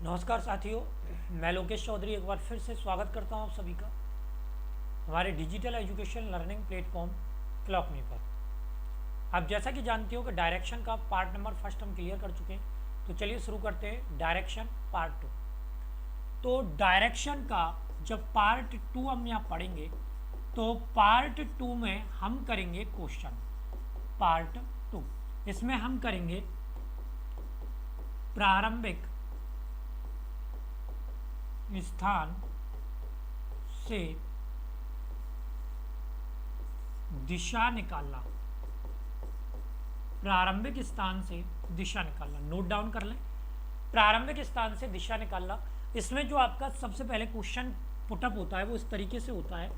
नमस्कार साथियों, मैं लोकेश चौधरी एक बार फिर से स्वागत करता हूं आप सभी का हमारे डिजिटल एजुकेशन लर्निंग प्लेटफॉर्म क्लॉकमी पर। आप जैसा कि जानते हो कि डायरेक्शन का पार्ट नंबर फर्स्ट हम क्लियर कर चुके हैं, तो चलिए शुरू करते हैं डायरेक्शन पार्ट 2। तो डायरेक्शन का जब पार्ट 2 हम यहाँ पढ़ेंगे तो पार्ट 2 में हम करेंगे क्वेश्चन। पार्ट 2 इसमें हम करेंगे प्रारंभिक स्थान से दिशा निकालना। प्रारंभिक स्थान से दिशा निकालना, नोट डाउन कर लें। प्रारंभिक स्थान से दिशा निकालना, इसमें जो आपका सबसे पहले क्वेश्चन पुटअप होता है वो इस तरीके से होता है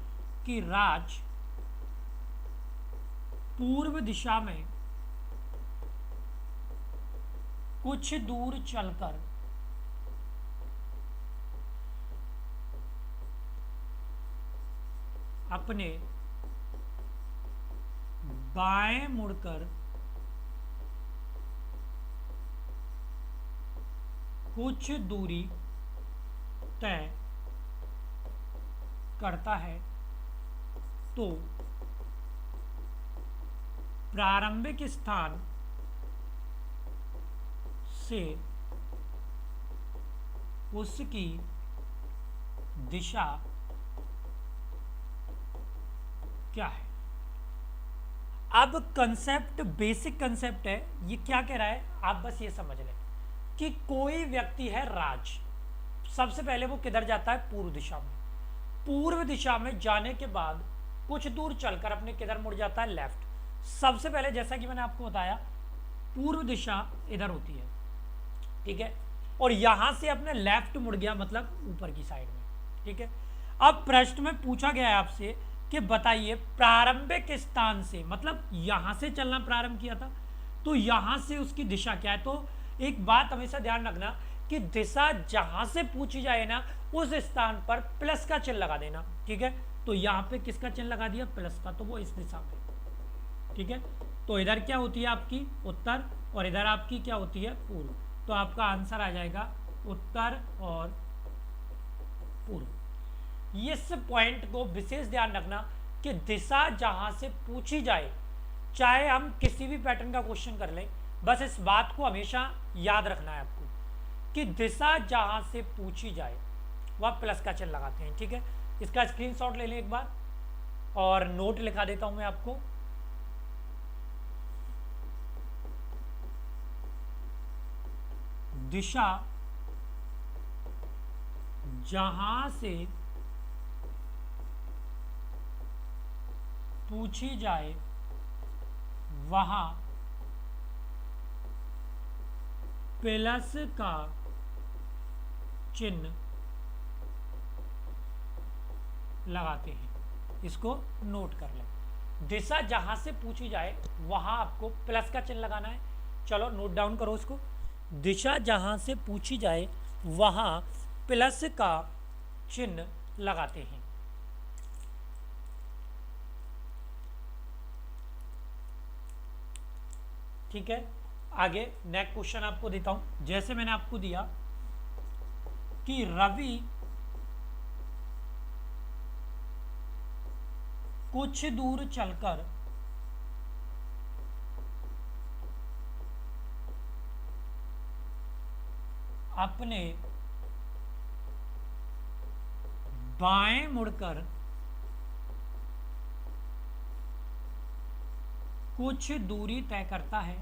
कि राज पूर्व दिशा में कुछ दूर चलकर अपने बाएं मुड़कर कुछ दूरी तय करता है तो प्रारंभिक स्थान से उसकी दिशा क्या है। अब कंसेप्ट बेसिक कंसेप्ट है, ये क्या कह रहा है आप बस ये समझ लें कि कोई व्यक्ति है राज, सबसे पहले वो किधर जाता है, पूर्व दिशा में। पूर्व दिशा में जाने के बाद कुछ दूर चलकर अपने किधर मुड़ जाता है, लेफ्ट। सबसे पहले जैसा कि मैंने आपको बताया पूर्व दिशा इधर होती है, ठीक है, और यहां से अपने लेफ्ट मुड़ गया, मतलब ऊपर की साइड में, ठीक है। अब प्रश्न में पूछा गया है आपसे कि बताइए प्रारंभिक स्थान से, मतलब यहां से चलना प्रारंभ किया था, तो यहां से उसकी दिशा क्या है। तो एक बात हमेशा ध्यान रखना कि दिशा जहां से पूछी जाए ना, उस स्थान पर प्लस का चिन्ह लगा देना, ठीक है। तो यहां पे किसका चिन्ह लगा दिया, प्लस का, तो वो इस दिशा में, ठीक है। तो इधर क्या होती है आपकी उत्तर, और इधर आपकी क्या होती है, पूर्व। तो आपका आंसर आ जाएगा उत्तर और पूर्व। इस पॉइंट को विशेष ध्यान रखना कि दिशा जहां से पूछी जाए, चाहे हम किसी भी पैटर्न का क्वेश्चन कर लें, बस इस बात को हमेशा याद रखना है आपको कि दिशा जहां से पूछी जाए वह प्लस का चिन्ह लगाते हैं, ठीक है। इसका स्क्रीनशॉट ले लें एक बार, और नोट लिखा देता हूं मैं आपको। दिशा जहां से पूछी जाए वहां प्लस का चिन्ह लगाते हैं, इसको नोट कर लें। दिशा जहां से पूछी जाए वहां आपको प्लस का चिन्ह लगाना है। चलो नोट डाउन करो इसको। दिशा जहां से पूछी जाए वहां प्लस का चिन्ह लगाते हैं। ठीक है, आगे नेक्स्ट क्वेश्चन आपको देता हूं। जैसे मैंने आपको दिया कि रवि कुछ दूर चलकर अपने बाएं मुड़कर कुछ दूरी तय करता है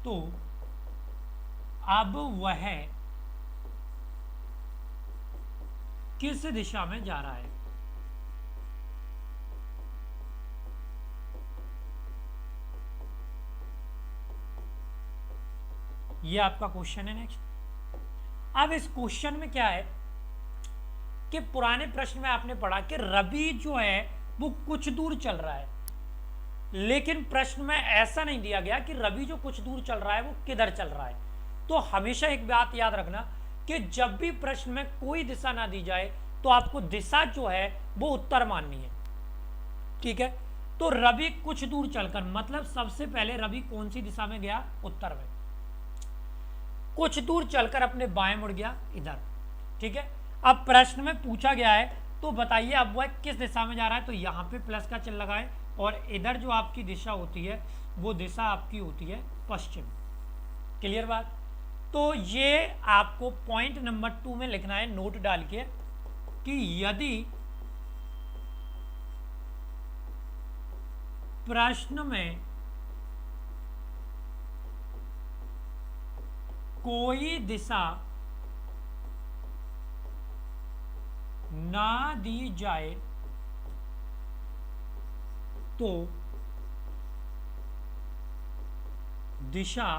तो अब वह किस दिशा में जा रहा है। ये आपका क्वेश्चन है नेक्स्ट। अब इस क्वेश्चन में क्या है कि पुराने प्रश्न में आपने पढ़ा कि रवि जो है वो कुछ दूर चल रहा है, लेकिन प्रश्न में ऐसा नहीं दिया गया कि रवि जो कुछ दूर चल रहा है वो किधर चल रहा है। तो हमेशा एक बात याद रखना कि जब भी प्रश्न में कोई दिशा ना दी जाए तो आपको दिशा जो है वो उत्तर माननी है, ठीक है। तो रवि कुछ दूर चलकर, मतलब सबसे पहले रवि कौन सी दिशा में गया? उत्तर में। कुछ दूर चलकर अपने बाएं मुड़ गया, इधर। ठीक है, अब प्रश्न में पूछा गया है तो बताइए अब वह किस दिशा में जा रहा है, तो यहाँ पे प्लस का चिन्ह लगाएं और इधर जो आपकी दिशा होती है वो दिशा आपकी होती है पश्चिम। क्लियर बात? तो ये आपको पॉइंट नंबर 2 में लिखना है नोट डाल के कि यदि प्रश्न में कोई दिशा ना दी जाए तो दिशा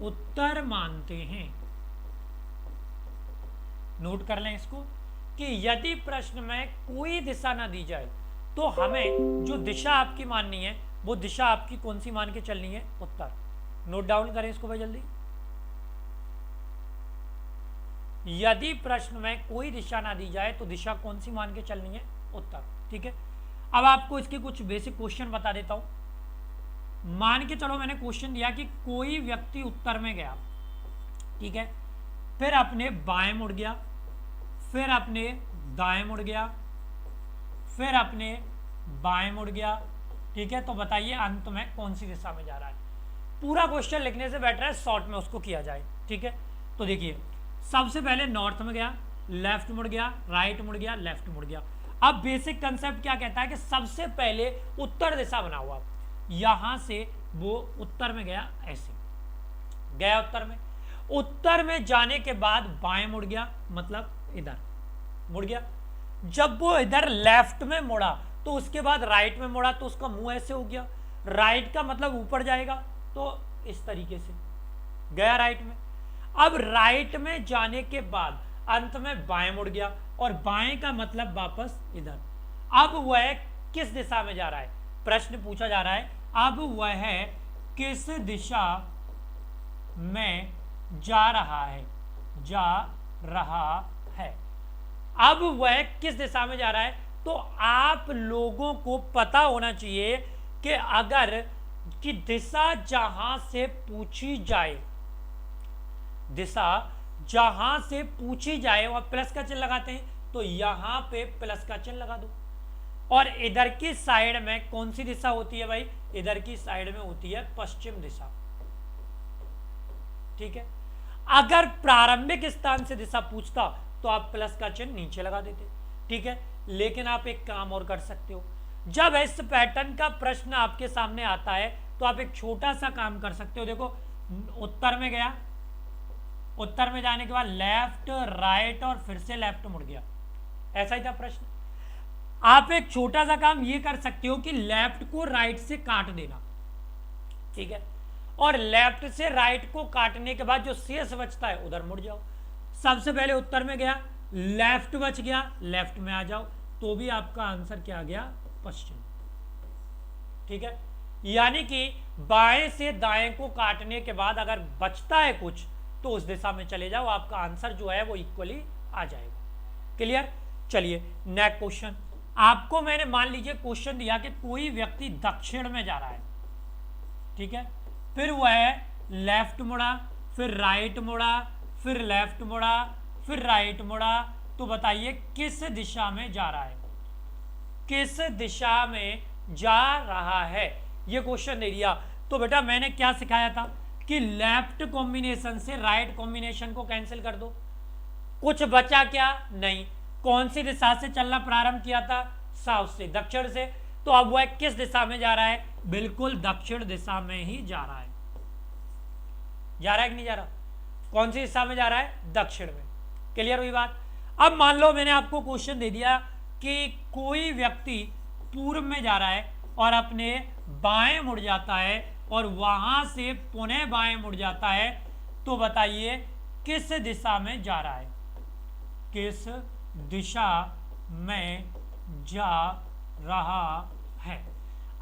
उत्तर मानते हैं। नोट कर लें इसको कि यदि प्रश्न में कोई दिशा ना दी जाए तो हमें जो दिशा आपकी माननी है वो दिशा आपकी कौन सी मान के चलनी है? उत्तर। नोट डाउन करें इसको भाई जल्दी। यदि प्रश्न में कोई दिशा ना दी जाए तो दिशा कौन सी मान के चलनी है? उत्तर। ठीक है, अब आपको इसके कुछ बेसिक क्वेश्चन बता देता हूं। मान के चलो मैंने क्वेश्चन दिया कि कोई व्यक्ति उत्तर में गया, ठीक है, फिर अपने बाएं मुड़ गया, फिर अपने दाएं मुड़ गया, फिर अपने बाएं मुड़ गया। ठीक है, तो बताइए अंत में कौन सी दिशा में जा रहा है? पूरा क्वेश्चन लिखने से बेटर है शॉर्ट में उसको किया जाए। ठीक है, तो देखिए सबसे पहले नॉर्थ में गया, लेफ्ट मुड़ गया, राइट मुड़ गया, लेफ्ट मुड़ गया। अब बेसिक कंसेप्ट क्या कहता है कि सबसे पहले उत्तर दिशा बना हुआ, यहां से वो उत्तर में गया, ऐसे गया उत्तर में। उत्तर में जाने के बाद बाएं मुड़ गया, मतलब इधर मुड़ गया। जब वो इधर लेफ्ट में मुड़ा तो उसके बाद राइट में मुड़ा तो उसका मुंह ऐसे हो गया। राइट का मतलब ऊपर जाएगा, तो इस तरीके से गया राइट में। अब राइट में जाने के बाद अंत में बाएं मुड़ गया और बाएं का मतलब वापस इधर। अब वह किस दिशा में जा रहा है? प्रश्न पूछा जा रहा है अब वह किस दिशा में जा रहा है? जा रहा है। अब वह किस दिशा में जा रहा है? तो आप लोगों को पता होना चाहिए कि अगर कि दिशा जहां से पूछी जाए, दिशा जहां से पूछी जाए वह प्लस का चिन्ह लगाते हैं, तो यहां पे प्लस का चिन्ह लगा दो। और इधर की साइड में कौन सी दिशा होती है भाई? इधर की साइड में होती है पश्चिम दिशा। ठीक है, अगर प्रारंभिक स्थान से दिशा पूछता तो आप प्लस का चिन्ह नीचे लगा देते। ठीक है, लेकिन आप एक काम और कर सकते हो, जब इस पैटर्न का प्रश्न आपके सामने आता है तो आप एक छोटा सा काम कर सकते हो। देखो उत्तर में गया, उत्तर में जाने के बाद लेफ्ट राइट और फिर से लेफ्ट मुड़ गया, ऐसा ही था प्रश्न। आप एक छोटा सा काम ये कर सकते हो कि लेफ्ट को राइट से काट देना। ठीक है, और लेफ्ट से राइट को काटने के बाद जो शेष बचता है उधर मुड़ जाओ। सबसे पहले उत्तर में गया, लेफ्ट बच गया, लेफ्ट में आ जाओ, तो भी आपका आंसर क्या आ गया? पश्चिम। ठीक है, यानी कि बाएं से दाएं को काटने के बाद अगर बचता है कुछ तो उस दिशा में चले जाओ, आपका आंसर जो है वो इक्वली आ जाएगा। क्लियर? चलिए नेक्स्ट क्वेश्चन। आपको मैंने मान लीजिए क्वेश्चन दिया कि कोई व्यक्ति दक्षिण में जा रहा है, ठीक है, फिर वह लेफ्ट मुड़ा, फिर राइट मुड़ा, फिर लेफ्ट मुड़ा, फिर राइट मुड़ा, तो बताइए किस दिशा में जा रहा है? किस दिशा में जा रहा है, ये क्वेश्चन दे दिया। तो बेटा मैंने क्या सिखाया था कि लेफ्ट कॉम्बिनेशन से राइट कॉम्बिनेशन को कैंसिल कर दो। कुछ बचा क्या? नहीं। कौन सी दिशा से चलना प्रारंभ किया था? साउथ से, दक्षिण से। तो अब वह किस दिशा में जा रहा है? बिल्कुल दक्षिण दिशा में ही जा रहा है। जा रहा है कि नहीं जा रहा? कौन सी दिशा में जा रहा है? दक्षिण में। क्लियर हुई बात? अब मान लो मैंने आपको क्वेश्चन दे दिया कि कोई व्यक्ति पूर्व में जा रहा है और अपने बाएं मुड़ जाता है और वहां से पुनः बाएं मुड़ जाता है, तो बताइए किस दिशा में जा रहा है? किस दिशा में जा रहा है?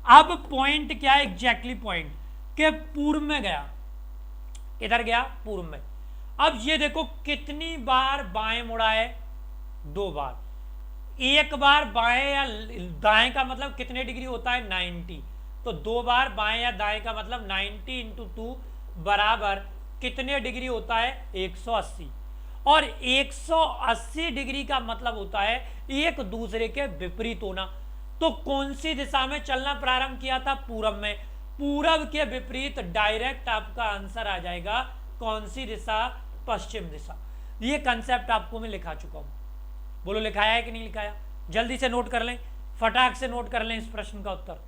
अब पॉइंट क्या है? एग्जैक्टली पॉइंट के पूर्व में गया, इधर गया पूर्व में। अब ये देखो कितनी बार बाएं मुड़ा है? 2 बार। एक बार बाएं या दाएं का मतलब कितने डिग्री होता है 90, तो 2 बार बाएं या दाएं का मतलब 90 इंटू 2 बराबर कितने डिग्री होता है 180, और 180 डिग्री का मतलब होता है एक दूसरे के विपरीत होना। तो कौन सी दिशा में चलना प्रारंभ किया था, पूरब में, पूरब के विपरीत डायरेक्ट आपका आंसर आ जाएगा कौन सी दिशा, पश्चिम दिशा। ये कंसेप्ट आपको मैं लिखा चुका हूं, बोलो लिखाया है कि नहीं लिखाया, जल्दी से नोट कर लें, फटाक से नोट कर लें इस प्रश्न का उत्तर,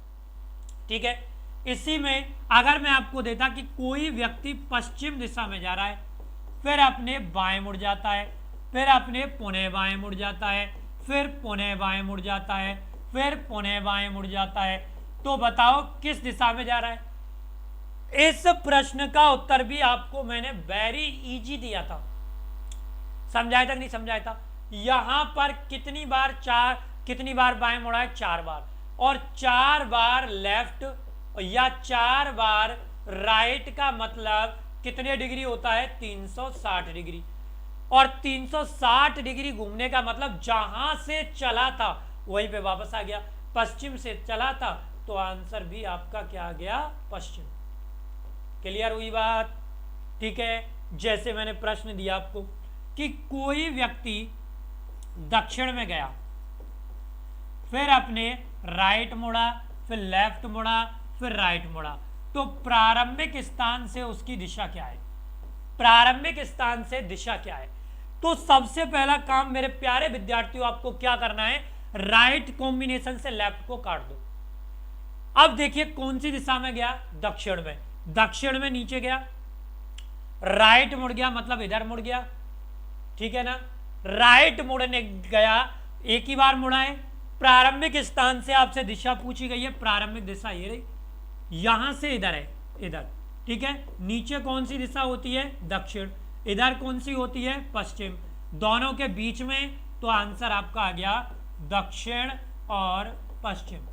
ठीक है। इसी में अगर मैं आपको देता कि कोई व्यक्ति पश्चिम दिशा में जा रहा है, फिर अपने बाएं मुड़ जाता है, फिर अपने पुनः बाएं मुड़ जाता है, फिर पुनः बाएं मुड़ जाता है, फिर पुनः बाएं मुड़ जाता है, तो बताओ किस दिशा में जा रहा है। इस प्रश्न का उत्तर भी आपको मैंने वेरी इजी दिया था, समझाया था नहीं समझाया था। यहां पर कितनी बार बाएं मुड़ा है, 4 बार, और 4 बार लेफ्ट या 4 बार राइट का मतलब कितने डिग्री होता है 360 डिग्री, और 360 डिग्री घूमने का मतलब जहां से चला था वहीं पे वापस आ गया, पश्चिम से चला था तो आंसर भी आपका क्या आ गया, पश्चिम। क्लियर हुई बात, ठीक है। जैसे मैंने प्रश्न दिया आपको कि कोई व्यक्ति दक्षिण में गया, फिर अपने राइट मुड़ा, फिर लेफ्ट मुड़ा, फिर राइट मुड़ा, तो प्रारंभिक स्थान से उसकी दिशा क्या है, प्रारंभिक स्थान से दिशा क्या है। तो सबसे पहला काम मेरे प्यारे विद्यार्थियों आपको क्या करना है, राइट कॉम्बिनेशन से लेफ्ट को काट दो। अब देखिए कौन सी दिशा में गया, दक्षिण में, दक्षिण में नीचे गया, राइट मुड़ गया मतलब इधर मुड़ गया, ठीक है ना। राइट मुड़ने गया, एक ही बार मुड़ा है, प्रारंभिक स्थान से आपसे दिशा पूछी गई है, प्रारंभिक दिशा ये रही, यहां से इधर है, इधर, ठीक है। नीचे कौन सी दिशा होती है, दक्षिण, इधर कौन सी होती है, पश्चिम, दोनों के बीच में, तो आंसर आपका आ गया दक्षिण और पश्चिम।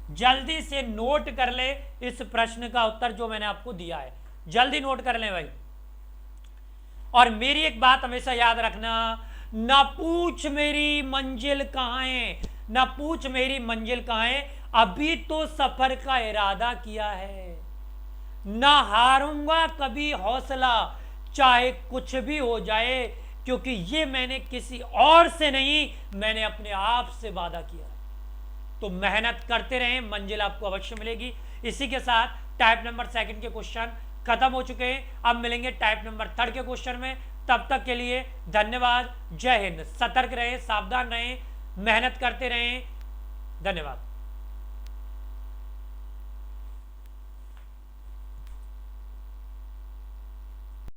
जल्दी से नोट कर ले इस प्रश्न का उत्तर जो मैंने आपको दिया है, जल्दी नोट कर ले भाई। और मेरी एक बात हमेशा याद रखना, ना पूछ मेरी मंजिल कहां है, ना पूछ मेरी मंजिल कहां है, अभी तो सफर का इरादा किया है, ना हारूंगा कभी हौसला चाहे कुछ भी हो जाए, क्योंकि ये मैंने किसी और से नहीं, मैंने अपने आप से वादा किया है। तो मेहनत करते रहें, मंजिल आपको अवश्य मिलेगी। इसी के साथ टाइप नंबर 2 के क्वेश्चन खत्म हो चुके हैं, अब मिलेंगे टाइप नंबर 3 के क्वेश्चन में। तब तक के लिए धन्यवाद, जय हिंद। सतर्क रहें, सावधान रहें, मेहनत करते रहें, धन्यवाद।